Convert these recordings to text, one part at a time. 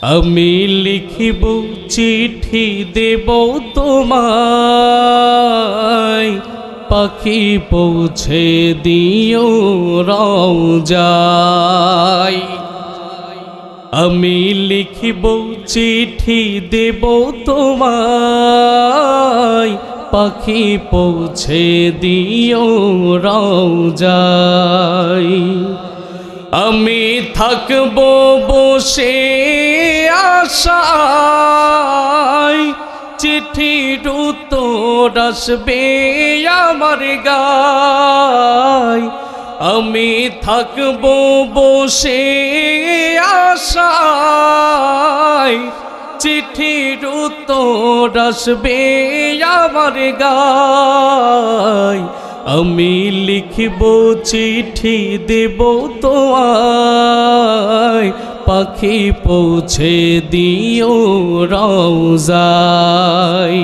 আমি লিখিব চিঠি দেব তোমায়, পাখি পৌঁছে দিও রওজায়। আমি লিখিব চিঠি দেব তোমায়, পাখি পৌঁছে দিও রওজায়। আমি থাকব বসে আশায়, চিঠির উত্তর আসবে আমার গায়। আমি থাকব বসে আশায়, চিঠির উত্তর আসবে আমার গায়। আমি লিখিব চিঠি দেব তোমায়, পাখি পৌঁছে দিও রওজায়।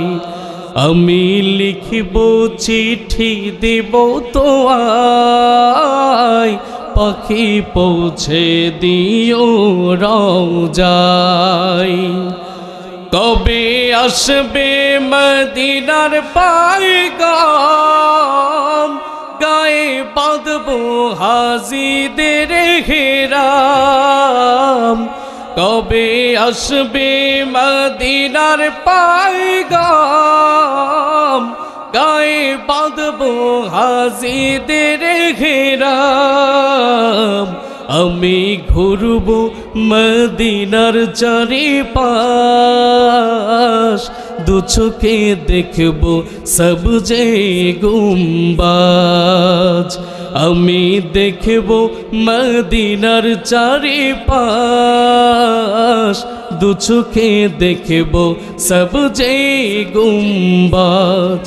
আমি লিখিব চিঠি দেব তোমায়, পাখি পৌঁছে দিও রওজায়। কবে আসবে মদিনার পায়গাম, গায়ে বাঁধব হাজিদের হেরাম। কবে আসবে মদিনার পায়গাম, গায়ে বাঁধব হাজিদের হেরাম। আমি ঘুরব মদিনার চারিপাশ, দু চোখে দেখব সবজে গুম্বাজ। আমি দেখব মদিনার চারিপাশ, দু চোখে দেখব সবজে গুম্বাজ।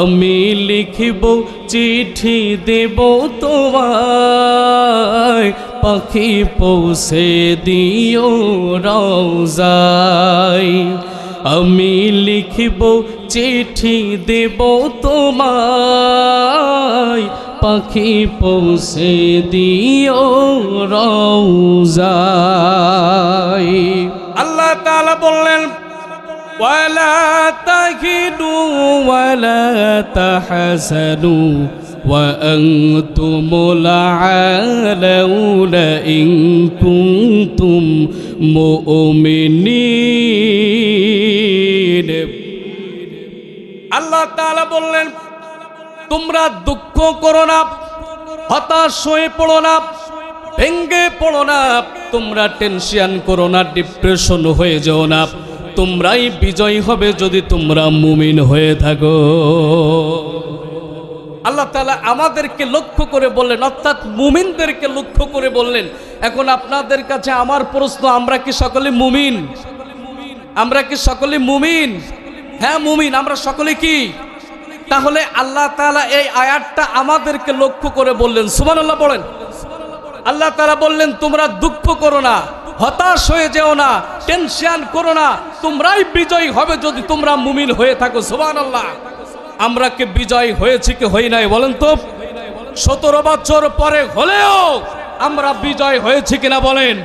আমি লিখিব চিঠি দেব তোমায়, পাখি পৌঁছে দিও রওজায়। আমি লিখিব চিঠি দেব তোমায়, পাখি পৌঁছে দিও রওজায়। আল্লাহ তাআলা বললেন, ওয়ালা তাহিনু ওয়ালা তাহজানু ওয়া আনতুমুল আ'লাউনা ইন কুনতুম মুমিনিন। আল্লাহ তাআলা বললেন, তোমরা দুঃখ করো না, হতাশ হয়ে পড়ো না, ভেঙ্গে পড়ো না, তোমরা টেনশন করো না, ডিপ্রেশন হয়ে যাও না। তোমরাই বিজয়ী হবে যদি তোমরা মুমিন হয়ে থাকো। আল্লাহ তাআলা আমাদেরকে লক্ষ্য করে বললেন, অর্থাৎ মুমিনদেরকে লক্ষ্য করে বললেন। এখন আপনাদের কাছে আমার প্রশ্ন, আমরা কি সকলে মুমিন? আমরা কি সকলে মুমিন? হ্যাঁ মুমিন, আমরা সকলে কি? তাহলে আল্লাহ তাআলা এই আয়াতটা আমাদেরকে লক্ষ্য করে বললেন, সুবহানাল্লাহ বলেন। আল্লাহ তাআলা বললেন, তোমরা দুঃখ করো না, হতাশ হয়ে যেও না, টেনশন করো না, তোমরাই বিজয়ী হবে যদি তোমরা মুমিন হয়ে থাকো। সুবহানাল্লাহ। আমরা কি বিজয়ী হয়েছি কি হই নাই বলেন তো? 17 বছর পরে হলেও আমরা বিজয় হয়েছি কিনা বলেন?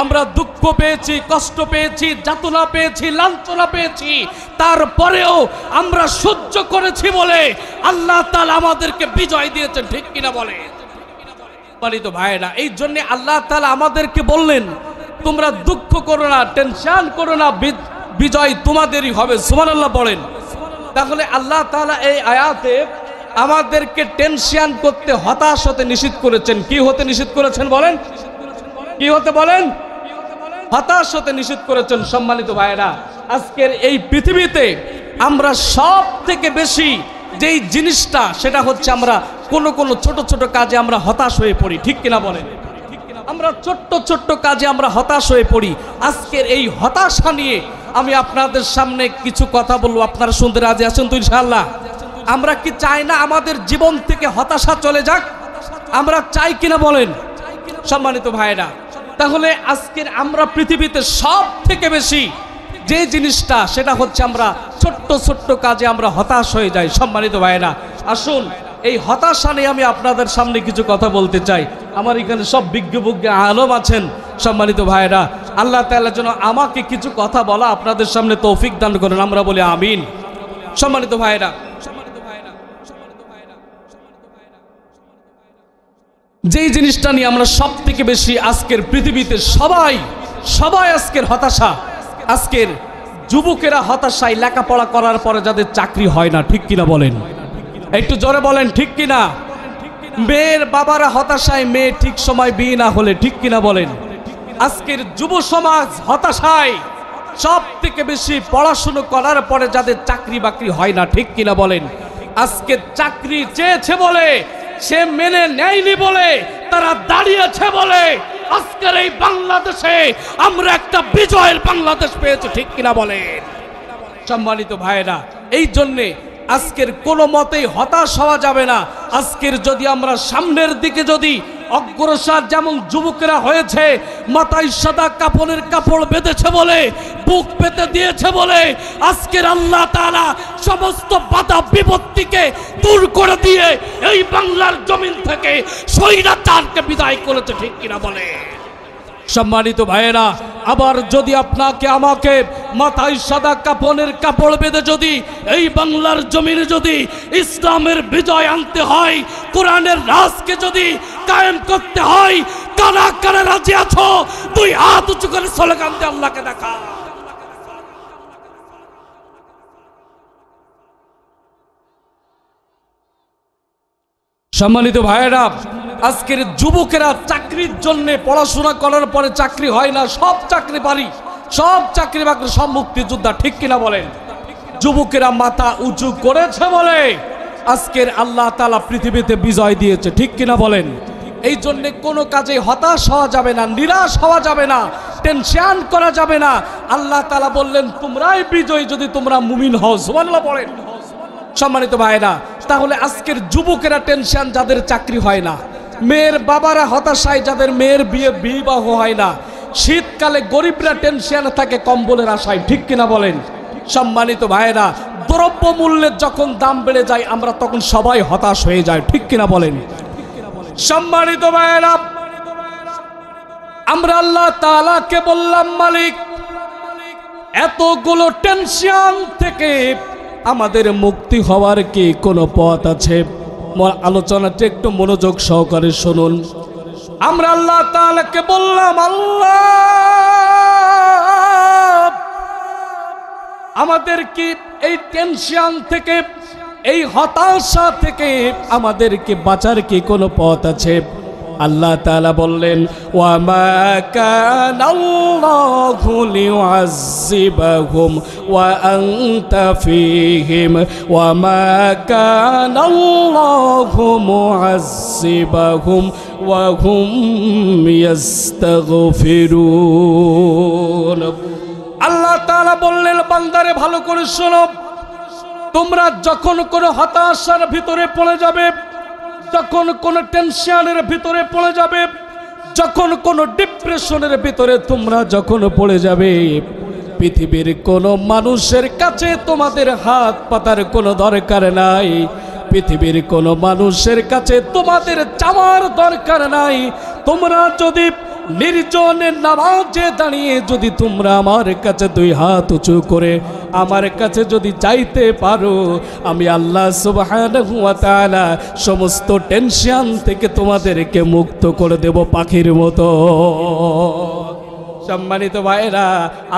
আমরা দুঃখ পেয়েছি, কষ্ট পেয়েছি, যাতনা পেয়েছি, লাঞ্ছনা পেয়েছি, তারপরেও আমরা সহ্য করেছি বলে আল্লাহ তাআলা আমাদেরকে বিজয় দিয়েছেন, ঠিক কিনা বলে? পালিত ভাইরা, এই জন্য আল্লাহ তাআলা আমাদেরকে বললেন, তোমরা দুঃখ করো না, টেনশন করো না, বিজয় তোমাদেরই হবে। সুবহানাল্লাহ বলেন। তাহলে আল্লাহ তাআলা এই আয়াতে আমাদেরকে টেনশন করতে, হতাশ হতে নিষেধ করেছেন। কি হতে নিষেধ করেছেন বলেন? কি হতে বলেন? হতাশ হতে নিষেধ করেছেন। সম্মানিত ভাইরা, আজকের এই পৃথিবীতে আমরা সব থেকে বেশি যেই জিনিসটা, সেটা হচ্ছে আমরা কোন ছোট ছোট কাজে আমরা হতাশ হয়ে পড়ি, ঠিক কিনা বলেন? আমরা ছোট্ট কাজে আমরা হতাশ হয়ে পড়ি। আজকের এই হতাশা নিয়ে আমি আপনাদের সামনে কিছু কথা বলবো, আপনারা শুনতে রাজি আছেন তো ইনশাআল্লাহ? আমরা কি চাই না আমাদের জীবন থেকে হতাশা চলে যাক? আমরা চাই কিনা বলেন সম্মানিত ভাইরা? তাহলে আজকের আমরা পৃথিবীতে সব থেকে বেশি যে জিনিসটা, সেটা হচ্ছে আমরা ছোট্ট কাজে আমরা হতাশ হয়ে যাই। সম্মানিত ভাইরা, আসুন এই হতাশা নিয়ে আমি আপনাদের সামনে কিছু কথা বলতে চাই। আমার এখানে সব বিজ্ঞ আলম আছেন, সম্মানিত ভাইরা, আল্লাহ তাআলা যেন আমাকে কিছু কথা বলা আপনাদের সামনে তৌফিক দান করেন, আমরা বলি আমিন। সম্মানিত ভাইরা, যেই জিনিসটা নিয়ে আমরা সব থেকে বেশি আজকের পৃথিবীতে সবাই আজকের হতাশা, আজকের যুবকেরা হতাশায়, লেখাপড়া করার পরে যাদের চাকরি হয় না, ঠিক কিনা বলেন? একটু জোরে বলেন ঠিক কিনা? মেয়ের বাবারা হতাশায়, মেয়ে ঠিক সময় বিয়ে না হলে, ঠিক কিনা বলেন? আজকের যুব সমাজ হতাশায়, সব থেকে বেশি পড়াশুনো করার পরে যাদের চাকরি বাকরি হয় না, ঠিক কিনা বলেন? আজকে চাকরি চেয়েছে বলে, সে মেনে নেয়নি বলে, তারা দাঁড়িয়েছে বলে আজকের এই বাংলাদেশে আমরা একটা বিজয়ের বাংলাদেশ পেয়েছি, ঠিক কিনা বলেন? সম্মানিত ভাইরা, এই জন্যে আজকের কোনো মতেই হতাশ হওয়া যাবে না। আজকের যদি আমরা সামনের দিকে যদি অগ্রসর, যেমন যুবকেরা হয়েছে, মাথায় সাদা কাপড়ের কাপড় বেঁধেছে বলে, বুক পেতে দিয়েছে বলে আজকের আল্লাহ তাআলা সমস্ত বাধা বিপত্তিকে দূর করে দিয়ে এই বাংলার জমিন থেকে স্বৈরাচারকে বিদায় করেছে, ঠিক কিনা বলে? সম্মানিত ভাইয়েরা, আবার যদি আপনাকে আমাকে মাথায় সাদা কাপড়ের কাপড় বেঁধে যদি এই বাংলার জমিনে যদি ইসলামের বিজয় আনতে হয়, কোরআনের রাজকে যদি কায়েম করতে হয়, কারা কারা রাজি আছো? দুই হাত উঁচু করে স্লোগান দিয়ে আল্লাহকে দেখা। সম্মানিত ভাইয়েরা, আজকের যুবকেরা চাকরির জন্য পড়াশোনা করার পরে চাকরি হয় না, সব চাকরি পারি, সব চাকরি বাকরি, সব মুক্তিযোদ্ধা, ঠিক কিনা বলেন? যুবকেরা মাথা উঁচু করেছে বলে আজকের আল্লাহ তাআলা পৃথিবীতে বিজয় দিয়েছে, ঠিক কিনা বলেন? এই জন্য কোনো কাজে হতাশ হওয়া যাবে না, নিরাশ হওয়া যাবে না, টেনশন করা যাবে না। আল্লাহ তাআলা বললেন তোমরাই বিজয়ী যদি তোমরা মুমিন হও। সুবহানাল্লাহ বলেন। সম্মানিত ভাইরা, তাহলে আজকের যুবকেরা টেনশন, যাদের চাকরি হয় না, মেয়ের বাবারা হতাশায়, যাদের মেয়ের বিবাহ হয় না, শীতকালে গরিবরা টেনশন থাকে কম্বলের আশায়, ঠিক কিনা বলেন? সম্মানিত ভাইরা, দ্রব্য মূল্যের যখন দাম বেড়ে যায় আমরা তখন সবাই হতাশ হয়ে যায়, ঠিক কিনা বলেন? সম্মানিত ভাইরা, আমরা আল্লাহ তাআলাকে বললাম মালিক, এতগুলো টেনশন থেকে আমাদের মুক্তি হওয়ার কি কোনো পথ আছে? আলোচনাটা একটু মনোযোগ সহকারে শুনুন। আমরা আল্লাহ তাআলাকে বললাম, আল্লাহ আমাদের কি এই টেনশন থেকে, এই হতাশা থেকে আমাদেরকে বাঁচার কি কোনো পথ আছে? আল্লাহ তাআলা বললেন, ওয়া মা কানাল্লাহু লিউআযযিবাহুম ওয়া আনতা ফীহিম ওয়া মা কানাল্লাহু মুআযযিবাহুম ওয়া হুম ইস্তাগফিরুন। আল্লাহ তাআলা বললেন, বান্দারে ভালো করে শোনো, তোমরা যখন কোনো হতাশার ভিতরে পড়ে যাবে, যখন কোনো টেনশনের ভিতরে পড়ে যাবে, যখন কোনো ডিপ্রেশনের ভিতরে তোমরা যখন পড়ে যাবে, পৃথিবীর কোনো মানুষের কাছে তোমাদের হাত পাতার কোনো দরকার নাই, পৃথিবীর কোনো মানুষের কাছে তোমাদের চাওয়ার দরকার নাই। তোমরা যদি নির্জনের নামাজে দাঁড়িয়ে যদি তোমরা আমার কাছে দুই হাত উঁচু করে আমার কাছে যদি চাইতে পারো, আমি আল্লাহ সুবহানাহু ওয়া তাআলা সমস্ত টেনশন থেকে তোমাদেরকে মুক্ত করে দেব পাখির মতো। সম্মানিত ভাইরা,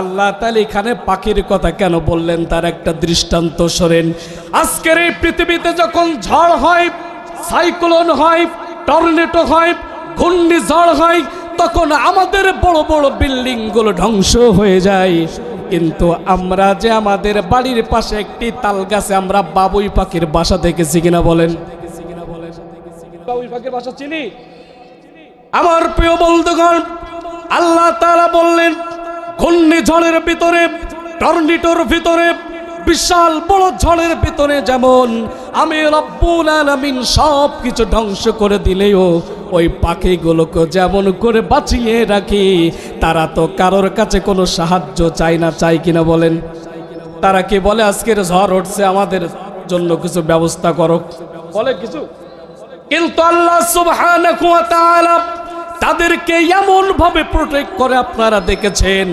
আল্লাহ তাআলা এখানে পাখির কথা কেন বললেন তার একটা দৃষ্টান্ত শোনেন। আজকের এই পৃথিবীতে যখন ঝড় হয়, সাইক্লোন হয়, টর্নেডো হয়, ঘূর্ণিঝড় হয়, তখন আমাদের বড় বড় বিল্ডিং গুলো ধ্বংস হয়ে যায়, কিন্তু আমরা যে আমাদের বাড়ির পাশে একটি তাল গাছে আমরা বাবুই পাখির বাসা দেখেছি কিনা বলেন? বাবুই পাখির বাসা চিনি? আমার প্রিয় বন্ধুগণ, আল্লাহ তাআলা বললেন ঘূর্ণিঝড়ের ভিতরে, টর্নেডোর ভিতরে, বিশাল বড় ঝড়ের ভিতরে যেমন আমি রব্বুল আলামিন সব কিছু ধ্বংস করে দিলেও ওই পাখিগুলোকে যেমন করে বাঁচিয়ে রাখি, তারা তো কারোর কাছে কোনো সাহায্য চায় না, চাই কিনা বলেন? তারা কি বলে আজকের ঝড় উঠছে আমাদের জন্য কিছু ব্যবস্থা করো, বলে কিছু? কিন্তু আল্লাহ সুবহানাহু ওয়া তাআলা তাদেরকে এমন ভাবে প্রোটেক্ট করে আপনারা দেখেছেন,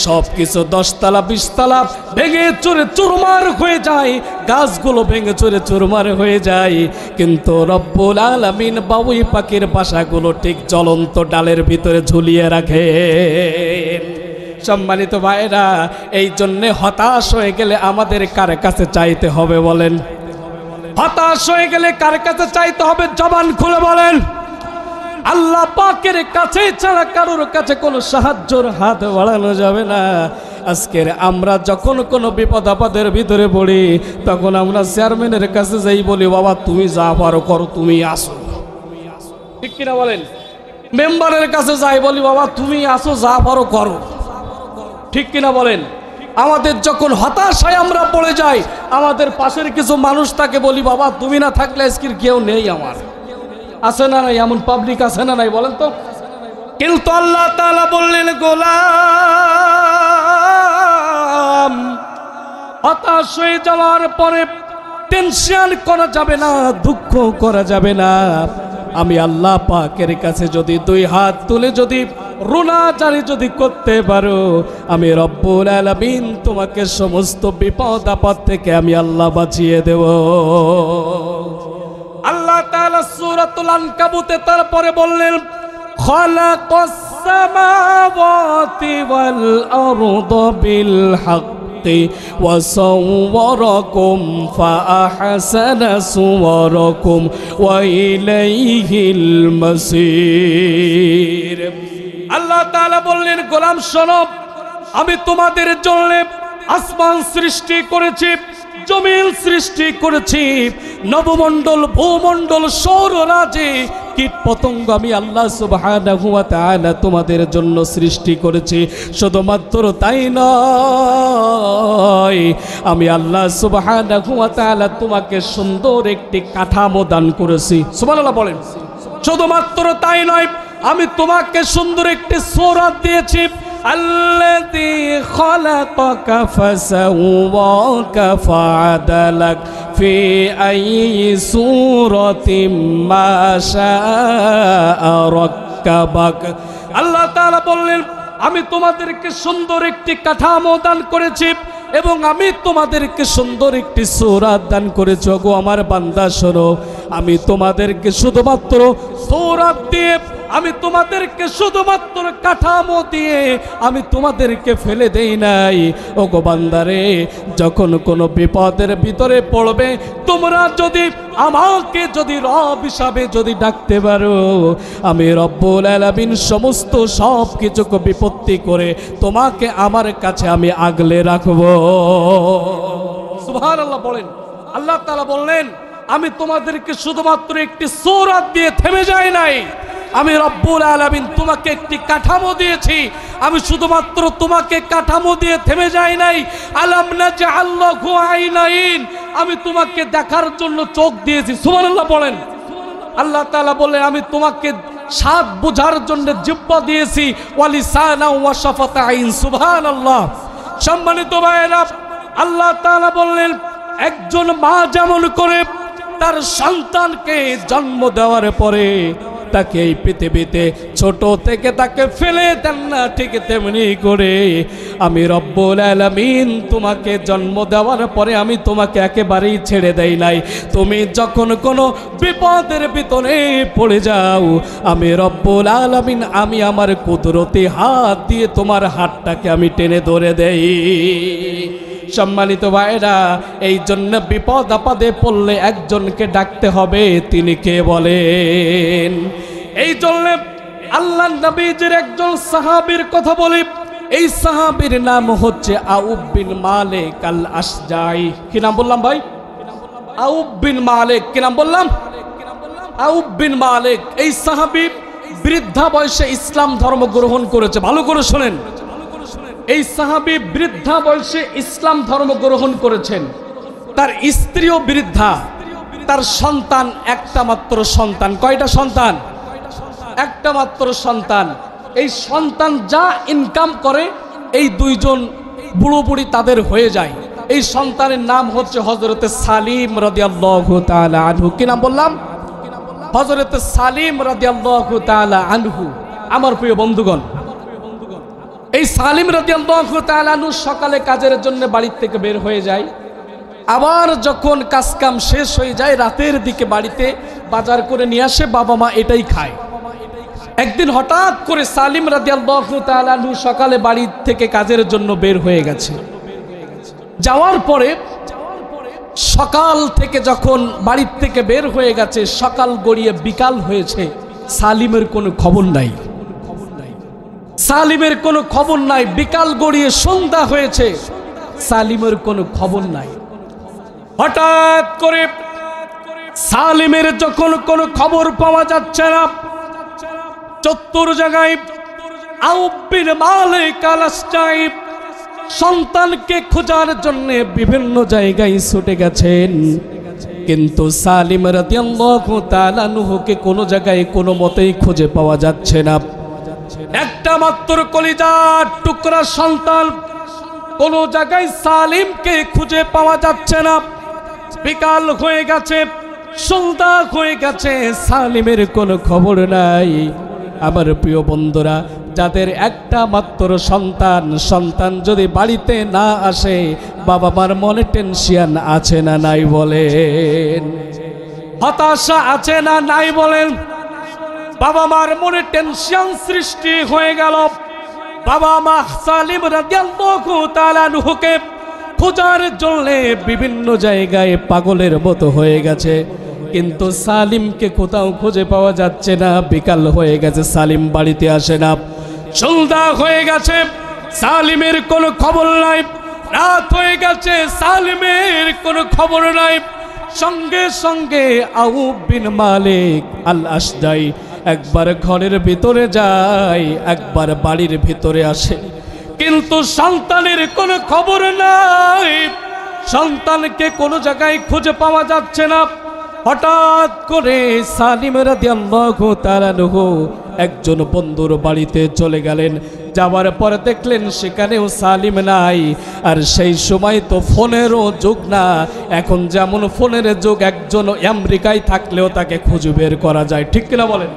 সবকিছু 10 তলা 20 তলা ভেঙে চুরে চুরমার হয়ে যায়, গাছগুলো ভেঙে চুরে চুরমার হয়ে যায়, কিন্তু রব্বুল আলামিন বাবুই পাখির বাসাগুলো ঠিক জ্বলন্ত ডালের ভিতরে ঝুলিয়ে রাখে। সম্মানিত ভাইরা, এই জন্য হতাশ হয়ে গেলে আমাদের কার কাছে চাইতে হবে বলেন? হতাশ হয়ে গেলে কার কাছে চাইতে হবে? জবান খুলে বলেন। আল্লাহ পাকের কাছে ছাড়া কারোর কাছে কোনো সাহায্যের হাত বাড়ানো যাবে না। আজকের আমরা যখন কোনো বিপদ আপদের ভিতরে পড়ি, তখন আমরা চেয়ারম্যানের কাছে যাই বলি, বাবা তুমি যা পারো করো, তুমি আসো, ঠিক কিনা বলেন? মেম্বারের কাছে যাই বলি, বাবা তুমি আসো, যা পারো করো, ঠিক কিনা বলেন? আমাদের যখন হতাশায় আমরা পড়ে যাই, আমাদের পাশের কিছু মানুষ তাকে বলি, বাবা তুমি না থাকলে আজকের কেউ নেই আমার। আছে না নাই? এমন পাবলিক আছে না নাই বলেন তো? কিন্তু আল্লাহ তাআলা বললেন, গোলাম হতাশ হয়ে যাওয়ার পরে টেনশন করা যাবে না, দুঃখ করা যাবে না। আমি আল্লাহ পাকের কাছে যদি 2 হাত তুলে যদি রুনাজারি যদি করতে পারো, আমি রব্বুল আলামিন তোমাকে সমস্ত বিপদ আপদ থেকে আমি আল্লাহ বাঁচিয়ে দেব। আল্লাহ তাআলা সূরাতুল আনকাবুতে তারপরে বললেন, খালাকাস সামাওয়াতি ওয়াল আরদা বিল হাক্কি ওয়া সাওওয়ারাকুম ফাআহসানা সুওয়ারাকুম ওয়া ইলাইহিল মাসির। আল্লাহ তাআলা বললেন, গোলাম শোনো, আমি তোমাদের জন্য আসমান সৃষ্টি করেছি, জমিন সৃষ্টি করেছি, নবমণ্ডল ভূমণ্ডল সৌররাজ্যে কীট পতঙ্গ আমি আল্লাহ সুবহানাহু ওয়া তাআলা তোমাদের জন্য সৃষ্টি করেছি। শুধুমাত্র তাই নয়, আমি আল্লাহ সুবহানাহু ওয়া তাআলা তোমাকে সুন্দর একটি কাঠামো দান করেছি। সুবহানাল্লাহ বলেন। শুধুমাত্র তাই নয়, আমি তোমাকে সুন্দর একটি সূরা দিয়েছি। আল্লাযী খালাকাকা ফাসাওয়াকা ফাআদালাক ফি আইয়ি সূরাতিন মা শাআ রাক্কাবাক। আল্লাহ তাআলা বললেন, আমি তোমাদেরকে সুন্দর একটি কাঠামো দান করেছি এবং আমি তোমাদেরকে সুন্দর একটি সূরা দান করেছি। গো আমার বান্দা শোনো, আমি তোমাদেরকে শুধুমাত্র সূরা দিয়ে, আমি তোমাদেরকে শুধুমাত্র কাঠামো দিয়ে আমি তোমাদেরকে ফেলে দেই নাই। ও গো বান্দারে, যখন কোনো বিপদের ভিতরে পড়বে, তোমরা যদি আমাকে যদি রব হিসাবে যদি ডাকতে পারো, আমি রব্বুল আলামিন সমস্ত সব কিছুকে বিপত্তি করে তোমাকে আমার কাছে আমি আগলে রাখবো। সুবহানাল্লাহ বলেন। আল্লাহ তাআলা বললেন, আমি তোমাদেরকে শুধুমাত্র একটি সূরা দিয়ে থেমে যাই নাই। আমি রব্বুল আলামিন তোমাকে একটি কাঠামো দিয়েছি। আমি শুধুমাত্র তোমাকে কাঠামো দিয়ে থেমে যাই নাই। আলাম নাজআল লাহু আইনাইন, আমি তোমাকে দেখার জন্য চোখ দিয়েছি। সুবহানাল্লাহ বলেন। আল্লাহ তাআলা বললেন, আমি তোমাকে স্বাদ বোঝার জন্য জিহ্বা দিয়েছি। ওয়া লিসানা ওয়া শাফাতাইন। সুবহানাল্লাহ। সম্মানিত ভাইরা, আল্লাহ তাআলা বললেন, একজন মা যেমন করে তার সন্তানকে জন্ম দেওয়ার পরে তাকে এই পৃথিবীতে ছোট থেকে তাকে ফেলে দেন না, ঠিক তেমনি করে আমি রব্বুল আলামিন তোমাকে জন্ম দেওয়ার পরে আমি তোমাকে একেবারেই ছেড়ে দেই নাই। তুমি যখন কোনো বিপদের ভিতরে পড়ে যাও, আমি রব্বুল আলামিন আমি আমার কুদরতি হাত দিয়ে তোমার হাতটাকে আমি টেনে ধরে দেই। সম্মানিত ভাইরা, এই জন্য বিপদ আপদে পড়লে একজনকে ডাকতে হবে, তিনি কে বলেন? এই জন্য আল্লাহ নবীজির একজন সাহাবীর কথা বলি। এই সাহাবীর নাম হচ্ছে আউফ বিন মালিক আল আশজাই। কি নাম বললাম ভাই? আউফ বিন মালিক। কি নাম বললাম? আউফ বিন মালিক। এই সাহাবী বৃদ্ধা বয়সে ইসলাম ধর্ম গ্রহণ করেছে। ভালো করে শোনেন, এই সাহাবী বৃদ্ধা বয়সে ইসলাম ধর্ম গ্রহণ করেছেন। তার স্ত্রীও বৃদ্ধা, তার সন্তান একটা মাত্র সন্তান। কয়টা সন্তান? একটা মাত্র সন্তান। এই সন্তান যা ইনকাম করে এই দুইজন বুড়ো বুড়ি তাদের হয়ে যায়। এই সন্তানের নাম হচ্ছে হযরতে সালিম রাদিয়াল্লাহু তাআলা আনহু। কি নাম বললাম? হযরতে সালিম রাদিয়াল্লাহু তাআলা আনহু। আমার প্রিয় বন্ধুগণ, এই সালিম রাদিয়াল্লাহু তাআলা আনহু সকালে কাজের জন্য বাড়ি থেকে বের হয়ে যায়। আবার যখন কাজকাম শেষ হয়ে যায় রাতের দিকে বাড়িতে বাজার করে নিয়ে আসে, বাবা মা এটাই খায়। একদিন হঠাৎ করে সালিম রাদিয়াল্লাহু তাআলা আনহু সকালে বাড়ি থেকে কাজের জন্য বের হয়ে গেছে। যাওয়ার পরে সকাল থেকে যখন বাড়ি থেকে বের হয়ে গেছে, সকাল গড়িয়ে বিকাল হয়েছে, সালিমের কোনো খবর নাই। সালিমের কোনো খবর নাই। বিকাল গড়িয়ে সন্ধ্যা হয়েছে, সালিমের কোনো খবর নাই। হঠাৎ করে সালিমের যখন কোনো খবর পাওয়া যাচ্ছে না, চত্বর জায়গায় আউফ বিন মালিক আল-আশজাঈ সন্তানকে খোঁজার জন্য বিভিন্ন জায়গায় ছুটে গেছেন, কিন্তু সালিম রাদিয়াল্লাহু তাআলা আনহুকে কোনো জায়গায় কোনো মতেই খুঁজে পাওয়া যাচ্ছে না। একটা মাত্র কলিজার টুকরা সন্তান, কোনো জায়গায় সালিমকে খুঁজে পাওয়া যাচ্ছে না। বিকাল হয়ে গেছে, সন্ধ্যা হয়ে গেছে, সালিমের কোনো খবর নাই। আমার প্রিয় বন্ধুরা, যাদের একটা মাত্র সন্তান যদি বাড়িতে না আসে, বাবা মার মনে টেনশন আছে না নাই বলেন? হতাশা আছে না নাই বলেন? বাবা মার মনে টেনশন সৃষ্টি হয়ে গেল। বাবা মা সালিম রাদিয়াল্লাহু তাআলা আনহুকে খোঁজার জন্য বিভিন্ন জায়গায় পাগলের মতো হয়ে গেছে, কিন্তু সালিমকে কোথাও খুঁজে পাওয়া যাচ্ছে না। বিকাল হয়ে গেছে, সালিম বাড়িতে আসে না। সন্ধ্যা হয়ে গেছে, সালিমের কোনো খবর নাই। রাত হয়ে গেছে, সালিমের কোনো খবর নাই। সঙ্গে সঙ্গে আউফ বিন মালিক আল-আশজাঈ একবার ঘরের ভিতরে যায়, একবার বাড়ির ভিতরে আসে, কিন্তু সন্তানের কোনো খবর নাই। সন্তানকে কোনো জায়গায় খুঁজে পাওয়া যাচ্ছে না। হঠাৎ করে সালিম রাদিয়াল্লাহু তাআলা আনহু একজন বন্ধুর বাড়িতে চলে গেলেন। যাওয়ার পরে দেখলেন সেখানেও সালিম নাই। আর সেই সময় তো ফোনেরও যুগ না, এখন যেমন ফোনের যুগ, একজন আমেরিকায় থাকলেও তাকে খুঁজে বের করা যায়, ঠিক কিনা বলেন?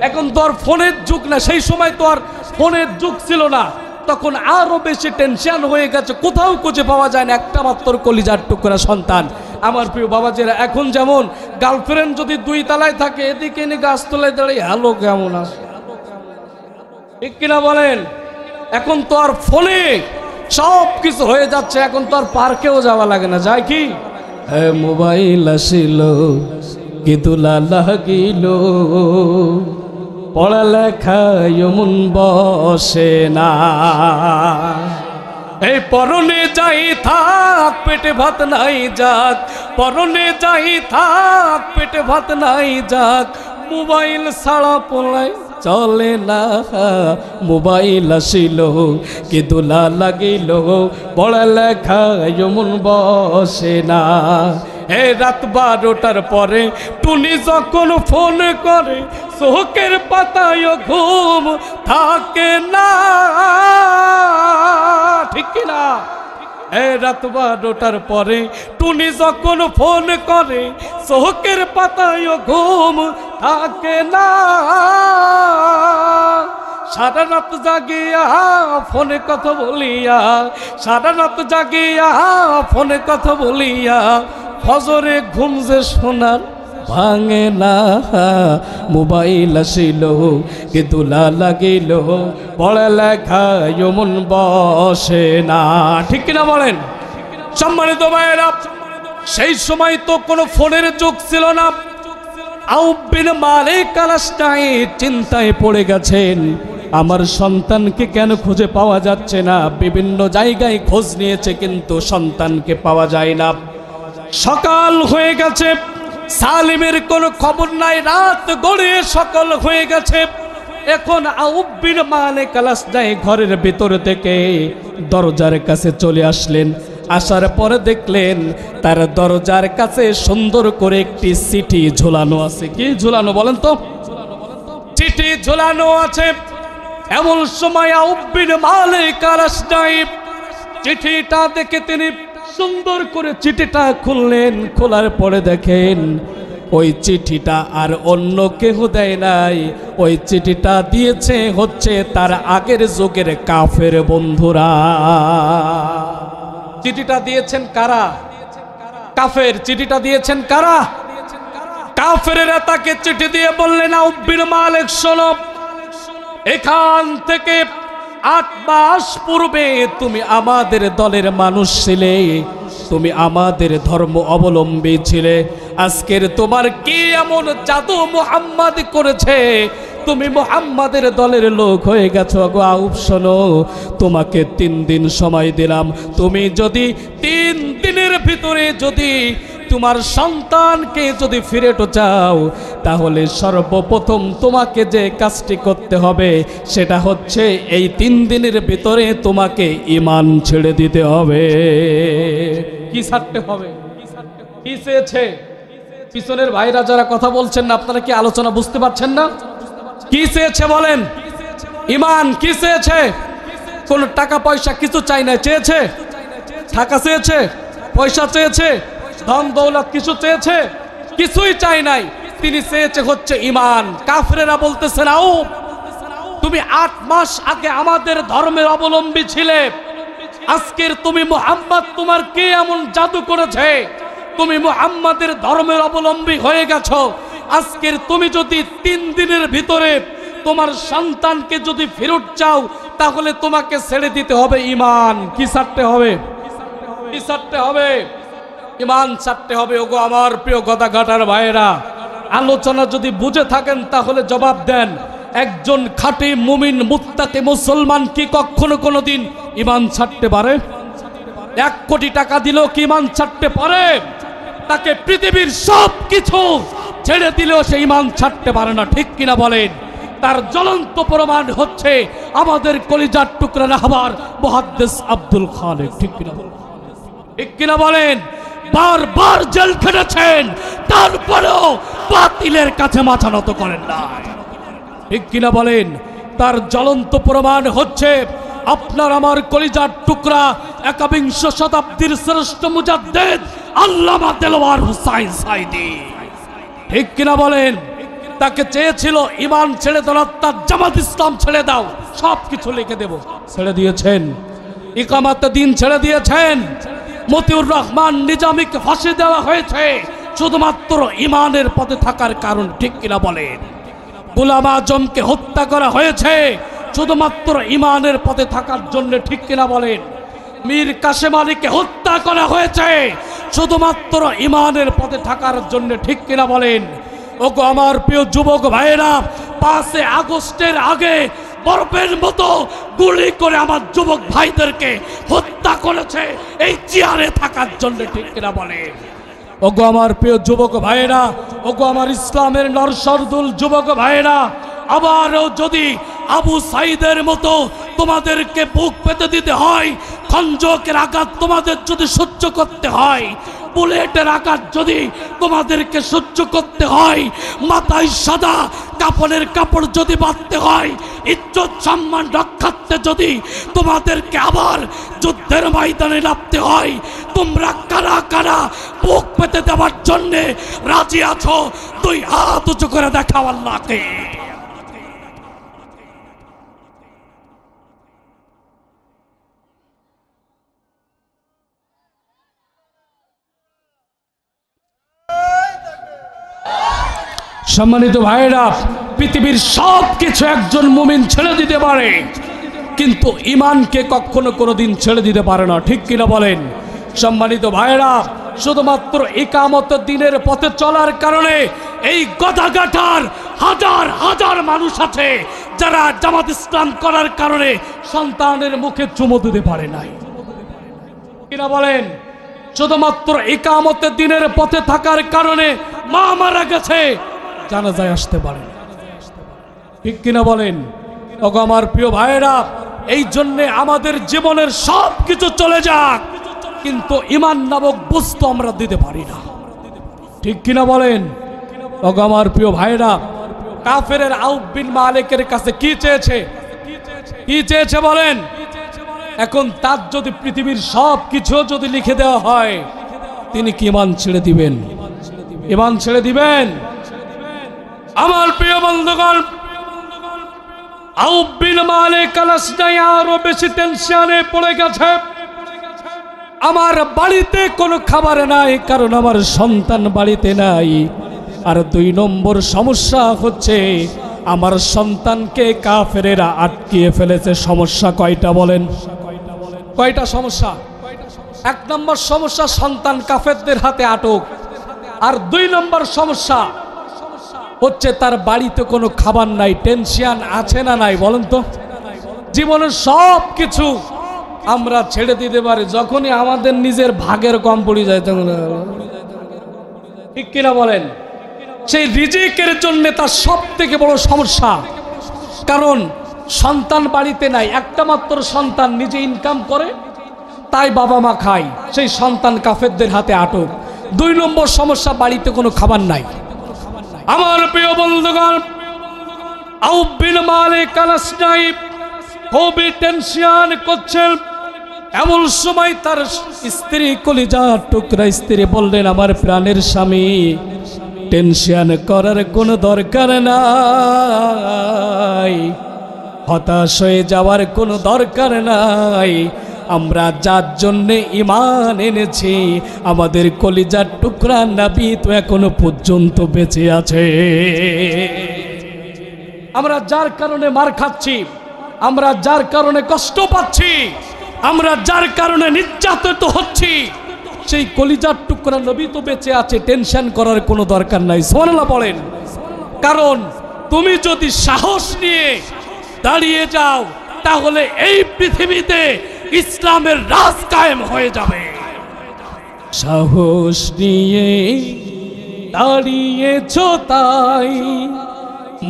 এখন তো আর ফোনের যুগ না, সেই সময় তো আর ফোনের যুগ ছিল না। তখন আরো বেশি টেনশন হয়ে গেছে, কোথাও খুঁজে পাওয়া যায় না একটা মাত্র কলিজার টুকরা সন্তান। আমার প্রিয় বাবাজিরা, এখন যেমন গার্লফ্রেন্ড যদি 2 তলায় থাকে, এদিকে এনে গাছতলায় দাঁড়িয়ে হ্যালো কেমন আছে, ঠিক কিনা বলেন? এখন তো আর ফোনে সব কিছু হয়ে যাচ্ছে, এখন তো আর পার্কেও যাওয়া লাগে না, যায় কি? মোবাইল আসিল কি তুলা লাগিল, পড়ালেখায় মন বসে না। এই পরনে যাই থাক পেটে ভাত নাই যাক, পরনে যাই থাক পেটে ভাত নাই যাক, মোবাইল ছাড়া পড়াই চলে না। মোবাইল আসিল কি দুলা লাগিল, পড়ালেখায় মন বসে না। এই রাত 12টার পরে টুনি যখন ফোন করে, চোখের পাতায় ঘুম থাকে না, ঠিক কিনা? এই রাত 12টার পরে টুনি যখন ফোন করে, চোখের পাতায় ঘুম থাকে না। সারা রাত জাগিয়া ফোনে কথা বলিয়া, সারা রাত জাগিয়া ফোনে কথা বলিয়া, ফজরে ঘুম যে সোনার ভাঙে না। মোবাইল আসিল কি দুলা লাগিল, পড়ালেখায় মন বসে না, ঠিক কিনা বলেন? সম্মানিত ভাইয়েরা, সেই সময় তো কোনো ফোনের যুগ ছিল না। আউফ বিন মালিক আল-আশজাঈ চিন্তায় পড়ে গেছেন, আমার সন্তানকে কেন খুঁজে পাওয়া যাচ্ছে না? বিভিন্ন জায়গায় খোঁজ নিয়েছে, কিন্তু সন্তানকে পাওয়া যায় না। সকাল হয়ে গেছে, সালিমের কোনো খবর নাই। রাত গড়িয়ে সকাল হয়ে গেছে। এখন আউফ বিন মালিক আল-আশজাঈ ঘরের ভিতর থেকে দরজার কাছে চলে আসলেন। আসার পরে দেখলেন তার দরজার কাছে সুন্দর করে একটি চিঠি ঝোলানো আছে। কি ঝোলানো বলেন তো? চিঠি ঝোলানো আছে। এমন সময় আউফ বিন মালিক আল-আশজাঈ চিঠিটা দেখে তিনি সুন্দর করে চিঠিটা খুললেন। খোলার পরে দেখেন ওই চিঠিটা আর অন্য কেহ দেয় নাই, ওই চিঠিটা দিয়েছে হচ্ছে তার আগের যুগের কাফের বন্ধুরা। চিঠিটা দিয়েছেন কারা? কাফের। চিঠিটা দিয়েছেন কারা? কাফেরেরা তাকে চিঠি দিয়ে বললেন, আউফ বিন মালিক শোনো, এখান থেকে 8 মাস পূর্বে তুমি আমাদের দলের মানুষ ছিলে, তুমি আমাদের ধর্ম অবলম্বী ছিলে। আজকের তোমার কি এমন জাদু মুহাম্মদ করেছে, তুমি মুহাম্মাদের দলের লোক হয়ে গেছো। গো আউফ শোনো, তোমাকে 3 দিন সময় দিলাম, তুমি যদি 3 দিনের ভিতরে যদি তোমার সন্তানকে যদি ফিরেটো চাও, তাহলে সর্বপ্রথম তোমাকে যে কাজটি করতে হবে সেটা হচ্ছে এই 3 দিনের ভিতরে তোমাকে ঈমান ছেড়ে দিতে হবে। কি ছাড়তে হবে? কি চেয়েছে? পিছনের ভাইরা যারা কথা বলছেন না, আপনারা কি আলোচনা বুঝতে পারছেন না? কি চেয়েছে বলেন? ঈমান। কি চেয়েছে? কোন টাকা পয়সা কিছু চাই না। চেয়েছে টাকা, চেয়েছে পয়সা, চেয়েছে ধন দৌলত, কিছু চেয়েছে? কিছুই চাই নাই। তিনি চেয়েছে হচ্ছে ঈমান। কাফেরেরা বলতেছে, নাও তুমি 8 মাস আগে আমাদের ধর্মের অবলম্বী ছিলে, আজকের তুমি মুহাম্মদ, তোমার কে এমন জাদু করেছে, তুমি মুহাম্মাদের ধর্মের অবলম্বী হয়ে গেছো। আজকের তুমি যদি 3 দিনের ভিতরে তোমার সন্তানকে যদি ফেরত চাও, তাহলে তোমাকে ছেড়ে দিতে হবে ঈমান। কি ছাড়তে হবে? কি ছাড়তে হবে? ঈমান ছাড়তে হবে। ওগো আমার প্রিয় গদাঘাটার ভাইয়েরা, আলোচনা যদি বুঝে থাকেন তাহলে জবাব দেন। একজন খাঁটি মুমিন মুত্তাকি মুসলমান কি কখনো কোনোদিন ঈমান ছাড়তে পারে? 1 কোটি টাকা দিলেও কি ঈমান ছাড়তে পারে? তাকে পৃথিবীর সব কিছু ছেড়ে দিলেও সে ঈমান ছাড়তে পারে না, ঠিক কিনা বলেন? তার জ্বলন্ত প্রমাণ হচ্ছে আমাদের কলিজার টুকরা রাহবার মুহাদ্দিস আব্দুল খালেক, ঠিক কিনা বলেন? ঠিক কিনা বলেন? বারবার জেল খেটেছেন, তারপরেও বাতিলের কাছে মাথা নত করেন না, ঠিক কিনা বলেন? তার জ্বলন্ত প্রমাণ হচ্ছে আপনার আমার কলিজার টুকরা 21 শতাব্দীর শ্রেষ্ঠ মুজাদ্দিদ আল্লামা দেলওয়ার হুসাইন সাইদি, ঠিক কিনা বলেন? তাকে চেয়েছিল ঈমান ছেড়ে দাও, অর্থাৎ জামাত ইসলাম ছেড়ে দাও, সব কিছু লিখে দেব, ছেড়ে দিয়েছেন। ইকামাত দিন ছেড়ে দিয়েছেন। মতিউর রহমান নিজামীকে ফাঁসি দেওয়া হয়েছে শুধুমাত্র ঈমানের পথে থাকার কারণ, ঠিক কিনা বলেন? গোলাম আজমকে হত্যা করা হয়েছে শুধুমাত্র ঈমানের পথে থাকার জন্য, ঠিক কিনা বলেন? মীর কাসেম আলীকে হত্যা করা হয়েছে শুধুমাত্র ঈমানের পথে থাকার জন্য, ঠিক কিনা বলেন? ওগো আমার প্রিয় যুবক ভাইয়েরা, 5 আগস্টের আগে বরফের মতো গুলি করে আমার যুবক ভাইদেরকে হত্যা করেছে এই চেয়ারে থাকার জন্য, ঠিক কিনা বলেন? ওগো আমার প্রিয় যুবক ভাইয়েরা, ওগো আমার ইসলামের নরসরদুল যুবক ভাইয়েরা, আবারও যদি আবু সাইদের মতো তোমাদেরকে বুক পেতে দিতে হয়, খঞ্জকের আঘাত তোমাদের যদি সহ্য করতে হয়, বুলেটের আঘাত যদি তোমাদেরকে সহ্য করতে হয়, মাথায় সাদা কাপড়ের কাপড় যদি বাঁধতে হয়, ইজ্জত সম্মান রক্ষার্থে যদি তোমাদেরকে আবার যুদ্ধের ময়দানে নামতে হয়, তোমরা কারা কারা বুক পেতে দেওয়ার জন্য রাজি আছো? 2 হাত উঁচু করে দেখাও আল্লাহকে। সম্মানিত ভাইরা, পৃথিবীর সব কিছু একজন মুমিন ছেড়ে দিতে পারে, কিন্তু ঈমানকে কখনো কোনোদিন ছেড়ে দিতে পারে না, ঠিক কিনা বলেন? সম্মানিত ভাইরা, শুধুমাত্র ইকামত দিনের পথে চলার কারণে এই গদাঘাটার হাজার হাজার মানুষ আছে যারা জামাত ইসলাম করার কারণে সন্তানের মুখে চুমু দিতে পারে নাই, কিনা বলেন? শুধুমাত্র ইকামত দিনের পথে থাকার কারণে মা মারা গেছে, জানাজায় আসতে পারে, ঠিক কিনা বলেন? ওগো আমার প্রিয় ভাইয়েরা, এই জন্যে আমাদের জীবনের সব কিছু চলে যাক, কিন্তু ঈমান নামক বস্তু আমরা দিতে পারি না, ঠিক কিনা বলেন? ওগো আমার প্রিয় ভাইয়েরা, কাফেরের আউফ বিন মালিকের কাছে কি চেয়েছে? কি চেয়েছে বলেন? এখন তার যদি পৃথিবীর সব কিছু যদি লিখে দেওয়া হয়, তিনি কি ঈমান ছেড়ে দিবেন? ঈমান ছেড়ে দিবেন? আমার প্রিয় বন্ধুগণ, আউফ বিন মালিক আল-আশজাই আরো বেশি টেনশনে পড়ে গেছে। আমার বাড়িতে কোনো খাবার নাই, কারণ আমার সন্তান বাড়িতে নাই। আর 2 নম্বর সমস্যা হচ্ছে আমার সন্তানকে কাফেরেরা আটকিয়ে ফেলেছে। সমস্যা কয়টা বলেন? কয়টা সমস্যা? 1 নম্বর সমস্যা, সন্তান কাফেরদের হাতে আটক। আর 2 নম্বর সমস্যা হচ্ছে তার বাড়িতে কোনো খাবার নাই। টেনশন আছে না নাই বলেন তো? জীবনের সব কিছু আমরা ছেড়ে দিতে পারি, যখনই আমাদের নিজের ভাগের কম পড়ে যায় তখন, ঠিক কিনা বলেন? সেই রিজিকের জন্য তার সব থেকে বড় সমস্যা। কারণ সন্তান বাড়িতে নাই, একটা মাত্র সন্তান, নিজে ইনকাম করে তাই বাবা মা খায়, সেই সন্তান কাফেরদের হাতে আটক। 2 নম্বর সমস্যা, বাড়িতে কোনো খাবার নাই। আমার প্রিয় বন্ধুগণ, আউফ বিন মালিক আল-আশজাই খুবই টেনশন করছেন। এমন সময় তার স্ত্রী, কলিজার টুকরা স্ত্রী বললেন, আমার প্রাণের স্বামী, টেনশন করার কোনো দরকার নাই, হতাশ হয়ে যাওয়ার কোনো দরকার নাই। আমরা যার জন্যে ঈমান এনেছি, আমাদের কলিজার টুকরা নবী তো এখনো পর্যন্ত বেঁচে আছে। আমরা যার কারণে মার খাচ্ছি, আমরা যার কারণে কষ্ট পাচ্ছি, আমরা যার কারণে নির্যাতিত হচ্ছি, সেই কলিজার টুকরা নবী তো বেঁচে আছে। টেনশন করার কোনো দরকার নাই। সুবহানাল্লাহ বলেন। কারণ তুমি যদি সাহস নিয়ে দাঁড়িয়ে যাও, তাহলে এই পৃথিবীতে ইসলামের রাজ কায়েম হয়ে যাবে। সাহস নিয়ে দাঁড়িয়েছো তাই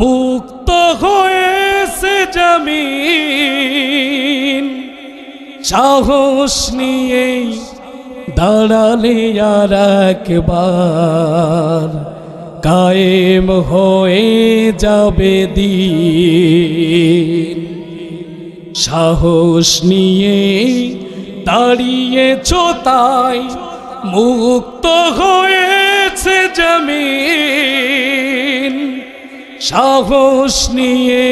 মুক্ত হয়েছে জমিন, সাহস নিয়ে দাঁড়ালে আর একবার কায়েম হয়ে যাবে দিন। সাহস নিয়ে দাঁড়িয়েছো তাই মুক্ত হয়েছে জমিন, সাহস নিয়ে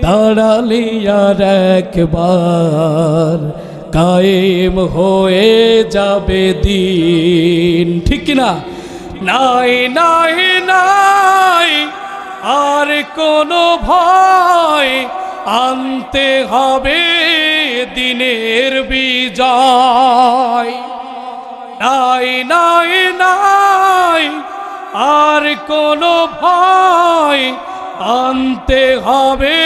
দাঁড়ালে আর একবার কায়েম হয়ে যাবে দিন। ঠিক কিনা? নাই নাই নাই আর কোনো ভয়, আনতে হবে দিনের বিজয়। নাই নাই নাই আর কোনো ভয়, আনতে হবে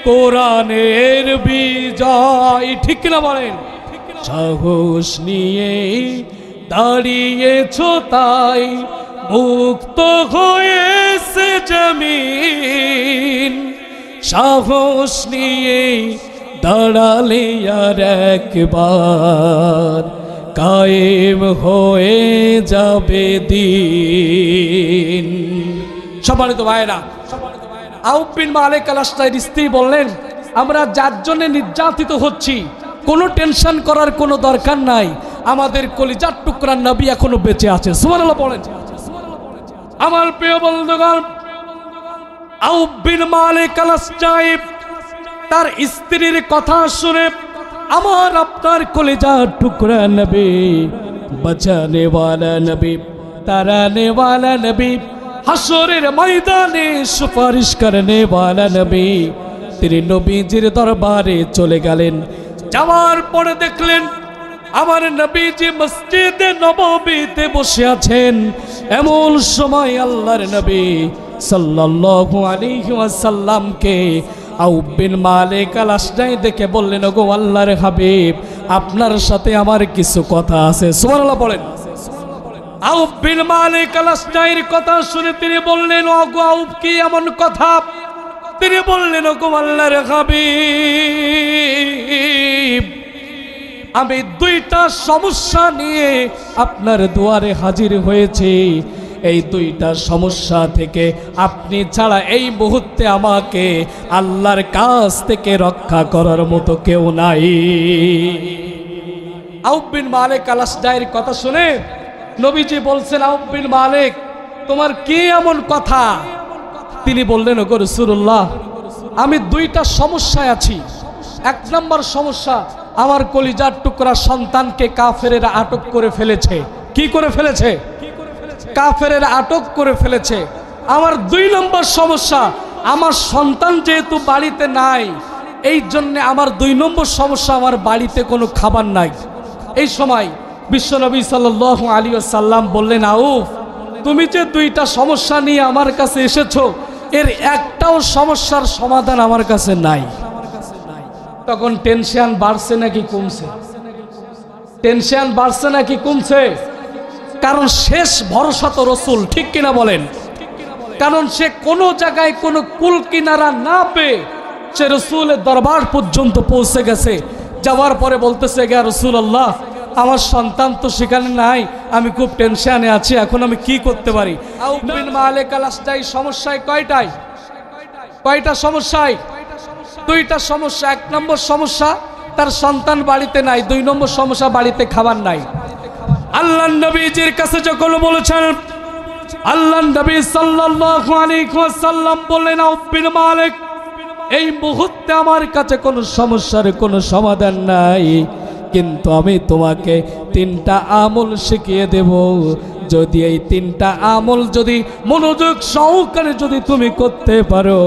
কোরআনের বিজয়। ঠিক কিনা বলেন? সাহস নিয়ে দাঁড়িয়েছো তাই মুক্ত হয়েছে জমিন, সাহস নিয়ে দাঁড়ালে আর একবার কায়েম হয়ে যাবে দিন। সম্মানিত ভাইরা, আউফ বিন মালিক আল-আশজাইর স্ত্রী বললেন, আমরা যার জন্য নির্যাতিত হচ্ছি, কোনো টেনশন করার কোনো দরকার নাই, আমাদের কলিজার টুকরা নবী এখনো বেঁচে আছে। সুবহানাল্লাহ বলেন। আমার প্রিয় বন্ধুগণ, আউফ বিন মালিক আল-আশজাই তার স্ত্রীর কথা শুনে আমার আপনার কলিজার টুকরা নবী, বাঁচানে ওয়ালা নবী, তারানে ওয়ালা নবী, হাসরের ময়দানে সুপারিশ করনে ওয়ালা নবী, তিনি নবীজির দরবারে চলে গেলেন। যাওয়ার পরে দেখলেন আমার নবীজি মসজিদে নববীতে বসে আছেন। এমন সময় আল্লাহর নবী সাল্লাল্লাহু আলাইহি ওয়াসাল্লামকে আউফ বিন মালিক আল-আশজাই দেখে বললেন, ওগো আল্লাহর হাবিব, আপনার সাথে আমার কিছু কথা আছে। সুবহানাল্লাহ বলেন। আউফ বিন মালিক আল-আশজাইর কথা শুনে তিনি বললেন, ওগো আউফ, কি এমন কথা? তিনি বললেন, ওগো আল্লাহর হাবিব, আমি 2টা সমস্যা নিয়ে আপনার দুয়ারে হাজির হয়েছি। এই 2টা সমস্যা থেকে আপনি ছাড়া এই মুহূর্তে আমাকে আল্লাহর কাছ থেকে রক্ষা করার মতো কেউ নাই। আউফ বিন মালিক আল-আশজাইর কথা শুনে নবীজি বলছেন আউফ বিন মালিক, তোমার কি এমন কথা? তিনি বললেন, ওগো রাসূলুল্লাহ, আমি দুইটা সমস্যায় আছি। এক নম্বর সমস্যা, আমার কলিজার টুকরা সন্তানকে কাফেরেরা আটক করে ফেলেছে। কি করে ফেলেছে? কাফেরেরা আটক করে ফেলেছে। আমার দুই নম্বর সমস্যা, আমার সন্তান যেহেতু বাড়িতে নাই, এই জন্য আমার দুই নম্বর সমস্যা, আমার বাড়িতে কোনো খাবার নাই। এই সময় বিশ্বনবী সাল্লাল্লাহু আলাইহি ওয়াসাল্লাম বললেন, আউফ, তুমি যে দুইটা সমস্যা নিয়ে আমার কাছে এসেছো, এর একটাও সমস্যার সমাধান আমার কাছে নাই। তখন টেনশন বাড়ছে নাকি কমছে? টেনশন বাড়ছে নাকি কমছে? কারণ শেষ ভরসা তো রাসূল, ঠিক কিনা বলেন? কারণ সে কোনো জায়গায় কোনো কুল কিনারা না পেয়ে সে রাসূলের দরবার পর্যন্ত পৌঁছে গেছে। যাওয়ার পরে বলতেছে, ইয়া রাসূলুল্লাহ, আমার সন্তান তো সেখানে নাই, আমি খুব টেনশনে আছি, এখন আমি কি করতে পারি? আউফ বিন মালিক আল-আশজাই সমস্যায় কয়টা সমস্যায়? দুইটা সমস্যা। এক নম্বর সমস্যা, তার সন্তান বাড়িতে নাই। দুই নম্বর সমস্যা, বাড়িতে খাবার নাই। আল্লাহর নবীজির কাছে যখন বলেছেন, আল্লাহর নবী সাল্লাল্লাহু আলাইহি ওয়াসাল্লাম বললেন, আউফ বিন মালিক, এই মুহূর্তে আমার কাছে কোনো সমস্যার কোনো সমাধান নাই, কিন্তু আমি তোমাকে তিনটা আমল শিখিয়ে দেব। যদি এই তিনটা আমল যদি মনোযোগ সহকারে যদি তুমি করতে পারো,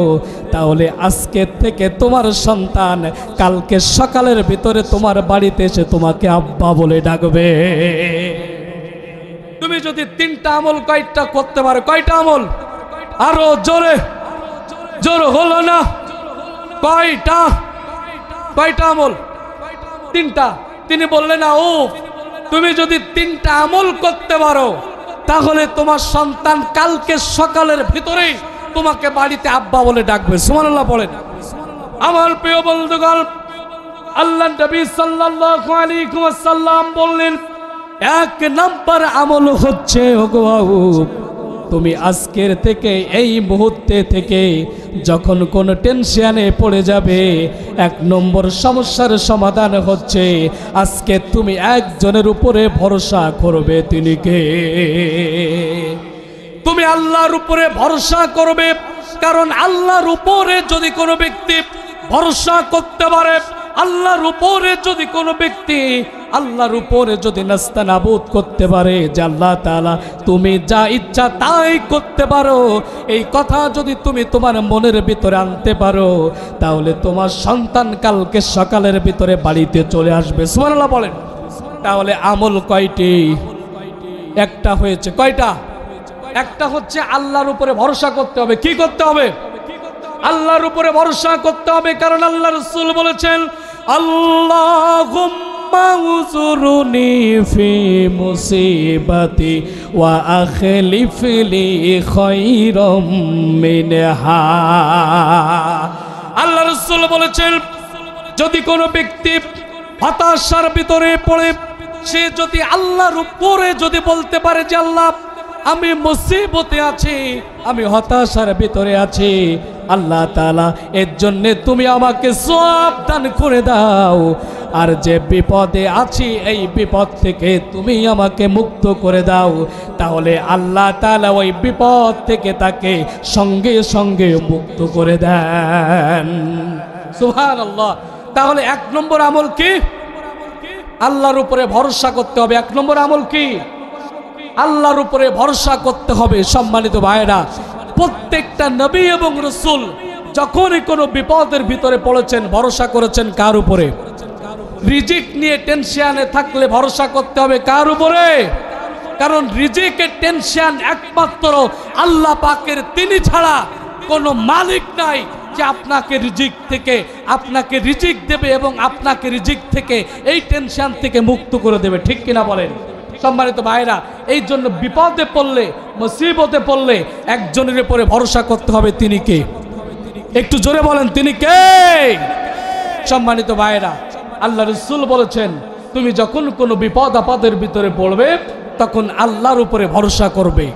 তাহলে আজকে থেকে তোমার সন্তান কালকে সকালের ভিতরে তোমার বাড়িতে এসে তোমাকে আব্বা বলে ডাকবে। তুমি যদি তিনটা আমল কয়টা করতে পারো? কয়টা আমল? আরো জোরে, জোর হলো না? কয়টা আমল? তিনটা। তিনি বললেন, আউফ, তুমি যদি তিনটা আমল করতে পারো, তাহলে তোমার সন্তান কালকে সকালের ভিতরেই তোমাকে বাড়িতে আব্বা বলে ডাকবে। সুবহানাল্লাহ বলেন। আমার প্রিয় বন্ধুগণ, আল্লাহর নবী সাল্লাল্লাহু আলাইহি ওয়াসাল্লাম বললেন, এক নাম্বার আমল হচ্ছে, ওগো আউফ, তুমি আজকের থেকে, এই মুহূর্তে থেকে যখন কোনো টেনশনে পড়ে যাবে, এক নম্বর সমস্যার সমাধান হচ্ছে, আজকে তুমি একজনের উপরে ভরসা করবে। তিনি কে? তুমি আল্লাহর উপরে ভরসা করবে। কারণ আল্লাহর উপরে যদি কোনো ব্যক্তি ভরসা করতে পারে, আল্লাহর উপরে যদি কোনো ব্যক্তি আল্লাহর উপরে যদি নাস্তানাবুদ করতে পারে যে আল্লাহ তাআলা তুমি যা ইচ্ছা তাই করতে পারো, এই কথা যদি তুমি তোমার মনের ভিতরে আনতে পারো, তাহলে তোমার সন্তান কালকে সকালের ভিতরে বাড়িতে চলে আসবে। সুবহানাল্লাহ বলেন। তাহলে আমল কয়টি? একটা হয়েছে। কয়টা? একটা হচ্ছে আল্লাহর উপরে ভরসা করতে হবে। কি করতে হবে? আল্লাহর উপরে ভরসা করতে হবে। কারণ আল্লাহ রাসূল বলেছেন, আল্লাহুম্মা উযুরনি ফি মুসিবাতি ওয়া আখলিফ লি খায়রাম মিনহা। আল্লাহ রাসূল বলেছেন, যদি কোনো ব্যক্তি হতাশার ভিতরে পড়ে, সে যদি আল্লাহর উপরে যদি বলতে পারে যে আল্লাহ, আমি মুসিবতে আছি, আমি হতাশার ভিতরে আছি, আল্লাহ তাআলা এর জন্য তুমি আমাকে সওয়াব দান করে দাও, আর যে বিপদে আছি এই বিপদ থেকে তুমি আমাকে মুক্ত করে দাও, তাহলে আল্লাহ তাআলা ওই বিপদ থেকে তাকে সঙ্গে সঙ্গে মুক্ত করে দেন। সুবহানাল্লাহ। তাহলে এক নম্বর আমল কি? আল্লাহর উপরে ভরসা করতে হবে। এক নম্বর আমল কি? আল্লাহর উপরে ভরসা করতে হবে। সম্মানিত ভাইরা, প্রত্যেকটা নবী এবং রাসূল যখনই কোনো বিপদের ভিতরে পড়েছেন, ভরসা করেছেন কার উপরে? রিজিক নিয়ে টেনশনে থাকলে ভরসা করতে হবে কার উপরে? কারণ রিজিকের টেনশন একমাত্র আল্লাহ পাকের, তিনি ছাড়া কোনো মালিক নাই যে আপনাকে রিজিক থেকে আপনাকে রিজিক দেবে এবং আপনাকে রিজিক থেকে এই টেনশন থেকে মুক্ত করে দেবে। ঠিক কিনা বলেন? সম্মানিত ভাইরা, এই জন্য বিপদে পড়লে, মুসিবতে পড়লে একজনের উপরে ভরসা করতে হবে। তিনি কে? একটু জোরে বলেন, তিনি কে? সম্মানিত ভাইরা, আল্লাহ রাসূল বলেছেন, তুমি যখন কোনো বিপদ আপদের ভিতরে পড়বে তখন আল্লাহর উপরে ভরসা করবে।